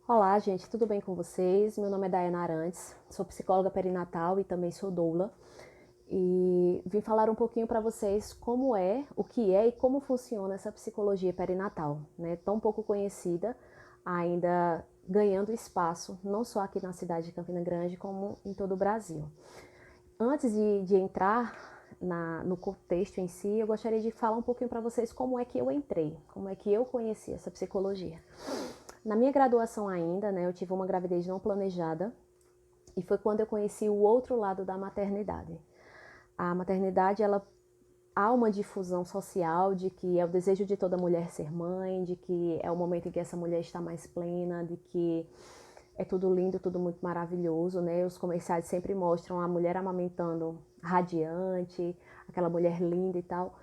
Olá, gente, tudo bem com vocês? Meu nome é Dayana Arantes, sou psicóloga perinatal e também sou doula. E vim falar um pouquinho para vocês como é, o que é e como funciona essa psicologia perinatal, né? Tão pouco conhecida, ainda ganhando espaço, não só aqui na cidade de Campina Grande, como em todo o Brasil. Antes de entrar no contexto em si, eu gostaria de falar um pouquinho para vocês como é que eu entrei, como é que eu conheci essa psicologia. Na minha graduação ainda, né, eu tive uma gravidez não planejada e foi quando eu conheci o outro lado da maternidade. A maternidade, ela há uma difusão social de que é o desejo de toda mulher ser mãe, de que é o momento em que essa mulher está mais plena, de que é tudo lindo, tudo muito maravilhoso, né? Os comerciais sempre mostram a mulher amamentando radiante, aquela mulher linda e tal.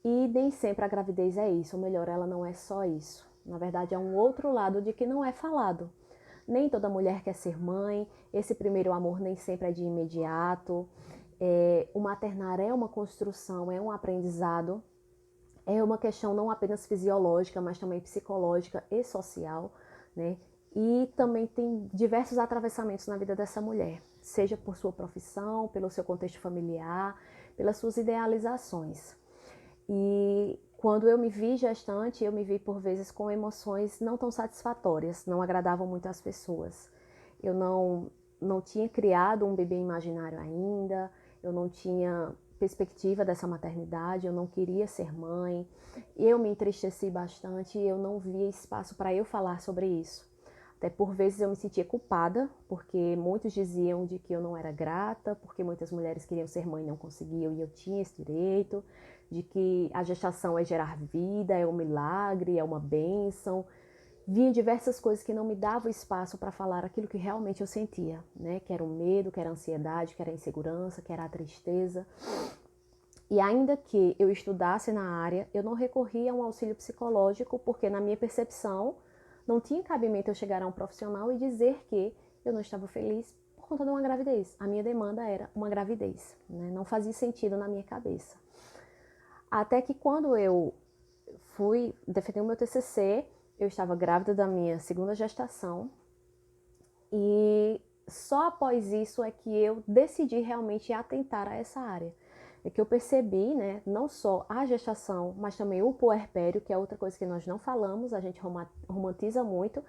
E nem sempre a gravidez é isso, ou melhor, ela não é só isso. Na verdade, é um outro lado de que não é falado. Nem toda mulher quer ser mãe, esse primeiro amor nem sempre é de imediato. O maternar é uma construção, é um aprendizado, é uma questão não apenas fisiológica, mas também psicológica e social, né? E também tem diversos atravessamentos na vida dessa mulher, seja por sua profissão, pelo seu contexto familiar, pelas suas idealizações. E quando eu me vi gestante, eu me vi por vezes com emoções não tão satisfatórias, não agradavam muito as pessoas. Eu não tinha criado um bebê imaginário ainda, eu não tinha perspectiva dessa maternidade, eu não queria ser mãe. Eu me entristeci bastante e eu não via espaço para eu falar sobre isso. Até por vezes eu me sentia culpada, porque muitos diziam de que eu não era grata, porque muitas mulheres queriam ser mãe e não conseguiam e eu tinha esse direito, de que a gestação é gerar vida, é um milagre, é uma bênção. Via diversas coisas que não me davam espaço para falar aquilo que realmente eu sentia, né? Que era o medo, que era a ansiedade, que era a insegurança, que era a tristeza. E ainda que eu estudasse na área, eu não recorria a um auxílio psicológico, porque na minha percepção não tinha cabimento eu chegar a um profissional e dizer que eu não estava feliz por conta de uma gravidez. A minha demanda era uma gravidez, né? Não fazia sentido na minha cabeça. Até que quando eu fui defender o meu TCC, eu estava grávida da minha segunda gestação e só após isso é que eu decidi realmente atentar a essa área. É que eu percebi, né, não só a gestação, mas também o puerpério, que é outra coisa que nós não falamos, a gente romantiza muito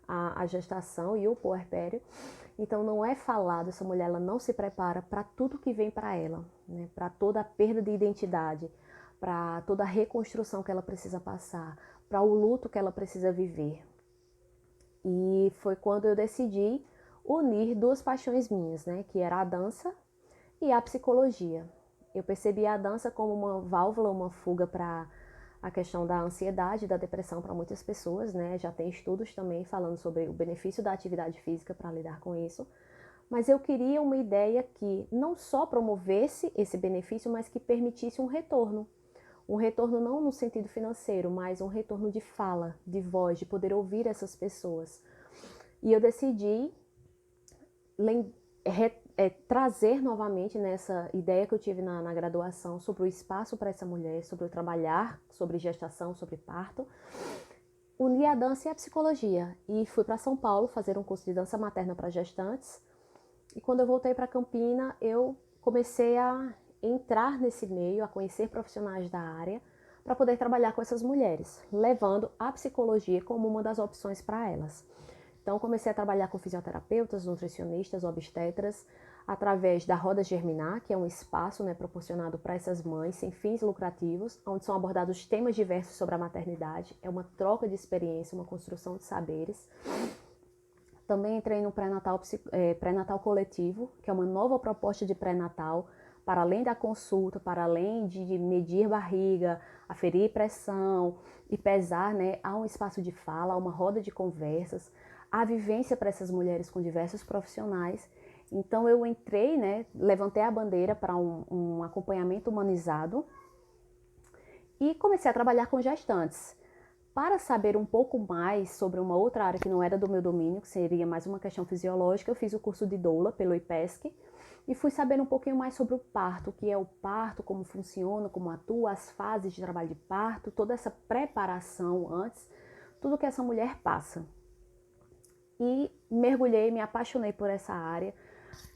a gestação e o puerpério. Então não é falado, essa mulher ela não se prepara para tudo que vem para ela, né, para toda a perda de identidade, para toda a reconstrução que ela precisa passar, para o luto que ela precisa viver. E foi quando eu decidi unir duas paixões minhas, né, que era a dança e a psicologia. Eu percebi a dança como uma válvula, uma fuga para a questão da ansiedade, da depressão para muitas pessoas, né? Já tem estudos também falando sobre o benefício da atividade física para lidar com isso. Mas eu queria uma ideia que não só promovesse esse benefício, mas que permitisse um retorno. Um retorno não no sentido financeiro, mas um retorno de fala, de voz, de poder ouvir essas pessoas. E eu decidi trazer novamente nessa ideia que eu tive na graduação sobre o espaço para essa mulher, sobre o trabalhar, sobre gestação, sobre parto, uni a dança e a psicologia. E fui para São Paulo fazer um curso de dança materna para gestantes. E quando eu voltei para Campina, eu comecei a entrar nesse meio, a conhecer profissionais da área, para poder trabalhar com essas mulheres, levando a psicologia como uma das opções para elas. Então, comecei a trabalhar com fisioterapeutas, nutricionistas, obstetras, através da Roda Germinar, que é um espaço, né, proporcionado para essas mães sem fins lucrativos, onde são abordados temas diversos sobre a maternidade. É uma troca de experiência, uma construção de saberes. Também entrei no pré-natal coletivo, que é uma nova proposta de pré-natal, para além da consulta, para além de medir barriga, aferir pressão e pesar, né, há um espaço de fala, há uma roda de conversas, há vivência para essas mulheres com diversos profissionais. Então eu entrei, né, levantei a bandeira para um acompanhamento humanizado e comecei a trabalhar com gestantes. Para saber um pouco mais sobre uma outra área que não era do meu domínio, que seria mais uma questão fisiológica, eu fiz o curso de doula pelo IPESC e fui saber um pouquinho mais sobre o parto, o que é o parto, como funciona, como atua, as fases de trabalho de parto, toda essa preparação antes, tudo que essa mulher passa. e mergulhei, me apaixonei por essa área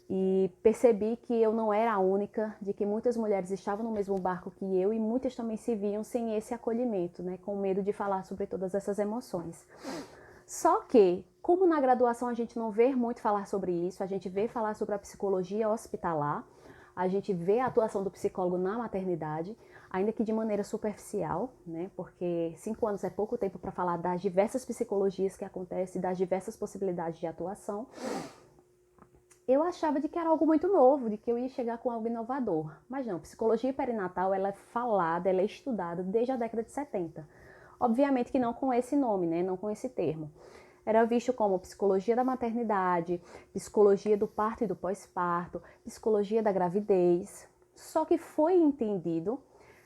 e percebi que eu não era a única, de que muitas mulheres estavam no mesmo barco que eu e muitas também se viam sem esse acolhimento, né, com medo de falar sobre todas essas emoções. Só que, como na graduação a gente não vê muito falar sobre isso, a gente vê falar sobre a psicologia hospitalar, a gente vê a atuação do psicólogo na maternidade, ainda que de maneira superficial, né? Porque 5 anos é pouco tempo para falar das diversas psicologias que acontecem, das diversas possibilidades de atuação. Eu achava de que era algo muito novo, de que eu ia chegar com algo inovador. Mas não, psicologia perinatal ela é falada, ela é estudada desde a década de 70. Obviamente que não com esse nome, né? Não com esse termo. Era visto como psicologia da maternidade, psicologia do parto e do pós-parto, psicologia da gravidez. Só que foi entendido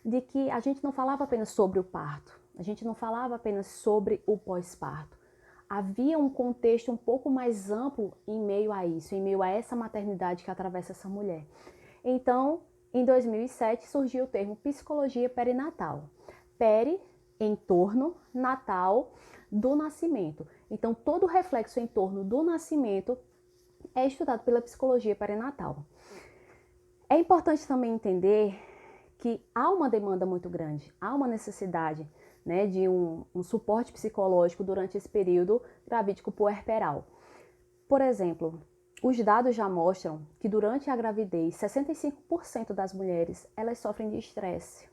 de que a gente não falava apenas sobre o parto, a gente não falava apenas sobre o pós-parto. Havia um contexto um pouco mais amplo em meio a isso, em meio a essa maternidade que atravessa essa mulher. Então, em 2007, surgiu o termo psicologia perinatal. Peri, em torno, natal, do nascimento. Então, todo o reflexo em torno do nascimento é estudado pela psicologia perinatal. É importante também entender que há uma demanda muito grande, há uma necessidade, né, de um suporte psicológico durante esse período gravídico puerperal. Por exemplo, os dados já mostram que durante a gravidez, 65% das mulheres elas sofrem de estresse,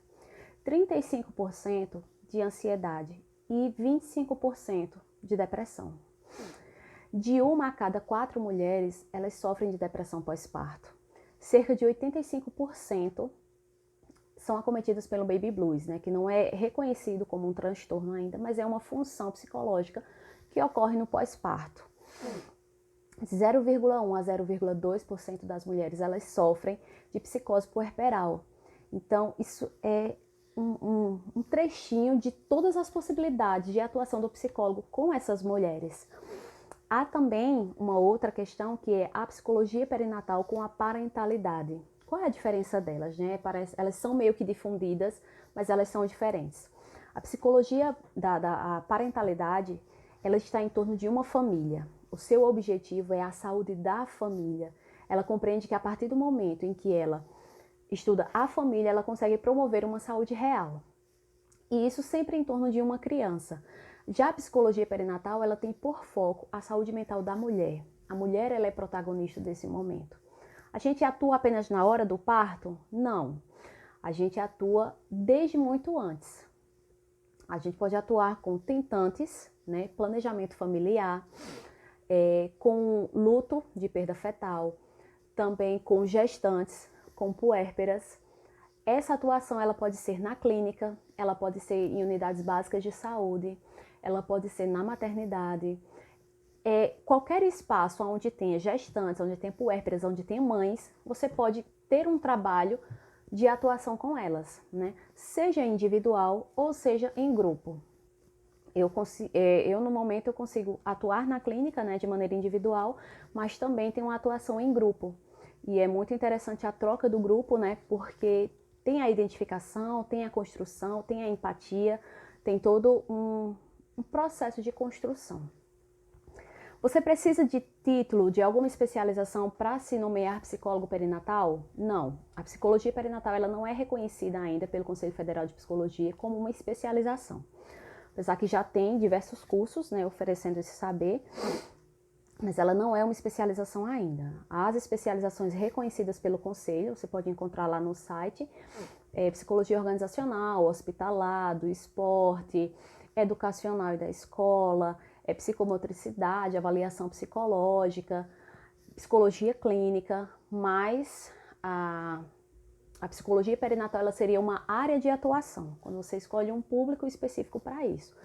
35% de ansiedade e 25% de depressão. De 1 a cada 4 mulheres, elas sofrem de depressão pós-parto. Cerca de 85% são acometidas pelo baby blues, né, que não é reconhecido como um transtorno ainda, mas é uma função psicológica que ocorre no pós-parto. 0,1 a 0,2% das mulheres elas sofrem de psicose puerperal. Então, isso é um trechinho de todas as possibilidades de atuação do psicólogo com essas mulheres. Há também uma outra questão que é a psicologia perinatal com a parentalidade. Qual é a diferença delas, né? Elas são meio que difundidas, mas elas são diferentes. A psicologia da parentalidade, ela está em torno de uma família. O seu objetivo é a saúde da família. Ela compreende que a partir do momento em que ela estuda a família, ela consegue promover uma saúde real. E isso sempre em torno de uma criança. Já a psicologia perinatal, ela tem por foco a saúde mental da mulher. A mulher, ela é protagonista desse momento. A gente atua apenas na hora do parto? Não. A gente atua desde muito antes. A gente pode atuar com tentantes, né, planejamento familiar, com luto de perda fetal, também com gestantes, com puérperas. Essa atuação ela pode ser na clínica, ela pode ser em unidades básicas de saúde, ela pode ser na maternidade. Qualquer espaço onde tenha gestantes, onde tenha puérperas, onde tenha mães, você pode ter um trabalho de atuação com elas, né? Seja individual ou seja em grupo. Eu no momento eu consigo atuar na clínica, né, de maneira individual, mas também tenho uma atuação em grupo. E é muito interessante a troca do grupo, né, porque tem a identificação, tem a construção, tem a empatia, tem todo um processo de construção. Você precisa de título, de alguma especialização para se nomear psicólogo perinatal? Não. A psicologia perinatal ela não é reconhecida ainda pelo Conselho Federal de Psicologia como uma especialização. Apesar que já tem diversos cursos, né, oferecendo esse saber, mas ela não é uma especialização ainda. As especializações reconhecidas pelo Conselho, você pode encontrar lá no site, psicologia organizacional, hospitalar, do esporte, educacional e da escola, psicomotricidade, avaliação psicológica, psicologia clínica, mas a psicologia perinatal ela seria uma área de atuação, quando você escolhe um público específico para isso.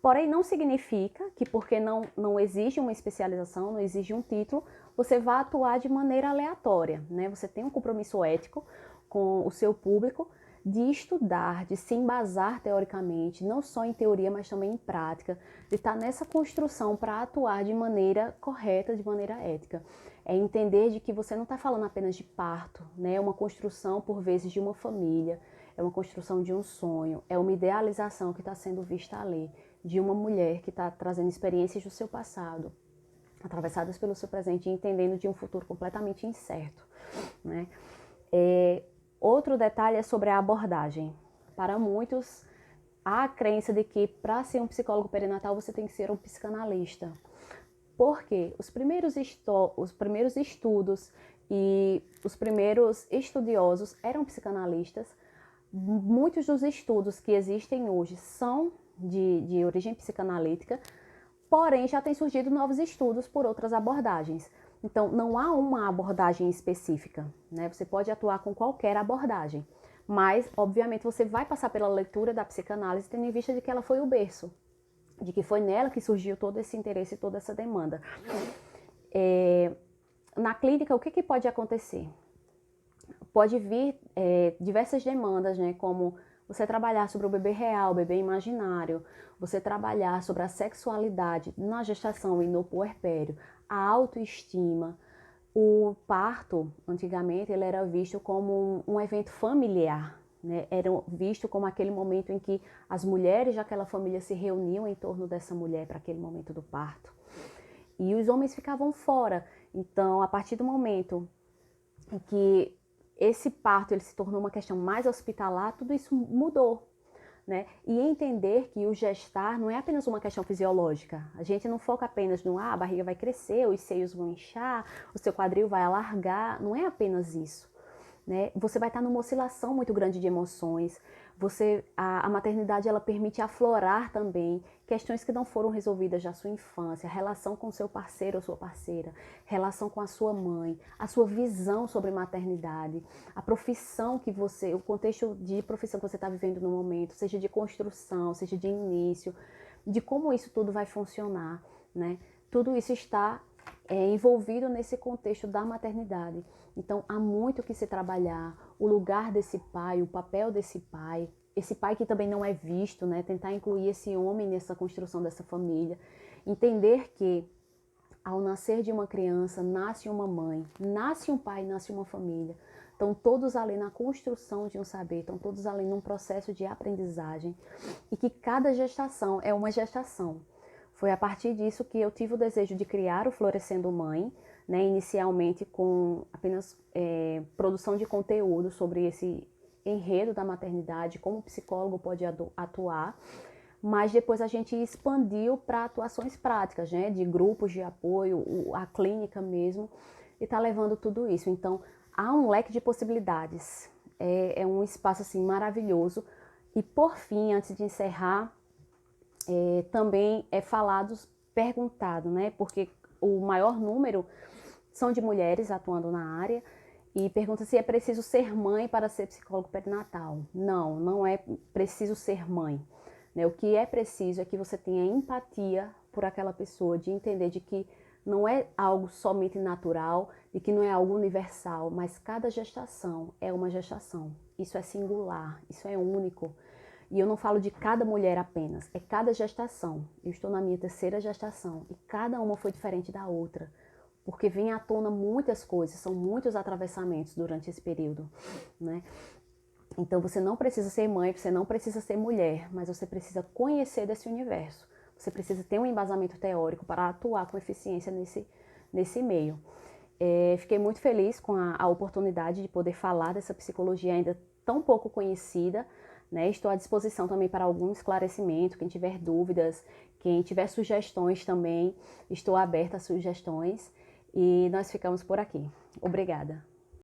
Porém, não significa que porque não exige uma especialização, não exige um título, você vai atuar de maneira aleatória, né? Você tem um compromisso ético com o seu público de estudar, de se embasar teoricamente, não só em teoria, mas também em prática, de estar nessa construção para atuar de maneira correta, de maneira ética. É entender de que você não está falando apenas de parto, né? É uma construção, por vezes, de uma família, é uma construção de um sonho, é uma idealização que está sendo vista ali, de uma mulher que está trazendo experiências do seu passado, atravessadas pelo seu presente e entendendo de um futuro completamente incerto, né? Outro detalhe é sobre a abordagem. Para muitos, há a crença de que para ser um psicólogo perinatal você tem que ser um psicanalista. Porque os primeiros estudos e os primeiros estudiosos eram psicanalistas. Muitos dos estudos que existem hoje são de origem psicanalítica, porém já têm surgido novos estudos por outras abordagens. Então, não há uma abordagem específica, né? Você pode atuar com qualquer abordagem, mas, obviamente, você vai passar pela leitura da psicanálise tendo em vista de que ela foi o berço, de que foi nela que surgiu todo esse interesse e toda essa demanda. Na clínica, o que pode acontecer? Pode vir diversas demandas, né, como você trabalhar sobre o bebê real, o bebê imaginário, você trabalhar sobre a sexualidade na gestação e no puerpério, a autoestima. O parto, antigamente, ele era visto como um evento familiar, né? Era visto como aquele momento em que as mulheres daquela família se reuniam em torno dessa mulher para aquele momento do parto. E os homens ficavam fora. Então, a partir do momento em que esse parto ele se tornou uma questão mais hospitalar, tudo isso mudou, né? E entender que o gestar não é apenas uma questão fisiológica. A gente não foca apenas no a barriga vai crescer, os seios vão inchar, o seu quadril vai alargar. Não é apenas isso, né? Você vai estar numa oscilação muito grande de emoções. A maternidade ela permite aflorar também questões que não foram resolvidas na sua infância, relação com seu parceiro ou sua parceira, relação com a sua mãe, a sua visão sobre maternidade, a profissão que o contexto de profissão que você está vivendo no momento, seja de construção, seja de início, de como isso tudo vai funcionar, né? Tudo isso está envolvido nesse contexto da maternidade. Então, há muito que se trabalhar, o lugar desse pai, o papel desse pai, esse pai que também não é visto, né? Tentar incluir esse homem nessa construção dessa família. Entender que ao nascer de uma criança, nasce uma mãe, nasce um pai, nasce uma família. Estão todos ali na construção de um saber, estão todos ali num processo de aprendizagem. E que cada gestação é uma gestação. Foi a partir disso que eu tive o desejo de criar o Florescendo Mãe, né, inicialmente com apenas produção de conteúdo sobre esse enredo da maternidade, como o psicólogo pode atuar, mas depois a gente expandiu para atuações práticas, né, de grupos de apoio, a clínica mesmo, e está levando tudo isso. Então, há um leque de possibilidades, é um espaço assim maravilhoso. E por fim, antes de encerrar, também é perguntado, né? Porque o maior número são de mulheres atuando na área e pergunta se é preciso ser mãe para ser psicólogo perinatal. Não, não é preciso ser mãe, né? O que é preciso é que você tenha empatia por aquela pessoa, de entender de que não é algo somente natural, de que não é algo universal, mas cada gestação é uma gestação. Isso é singular, isso é único. E eu não falo de cada mulher apenas, é cada gestação. Eu estou na minha terceira gestação e cada uma foi diferente da outra, porque vem à tona muitas coisas, são muitos atravessamentos durante esse período, né? Então você não precisa ser mãe, você não precisa ser mulher, mas você precisa conhecer desse universo. Você precisa ter um embasamento teórico para atuar com eficiência nesse meio. Fiquei muito feliz com a oportunidade de poder falar dessa psicologia ainda tão pouco conhecida, né? Estou à disposição também para algum esclarecimento, quem tiver dúvidas, quem tiver sugestões também, estou aberta a sugestões e nós ficamos por aqui. Obrigada.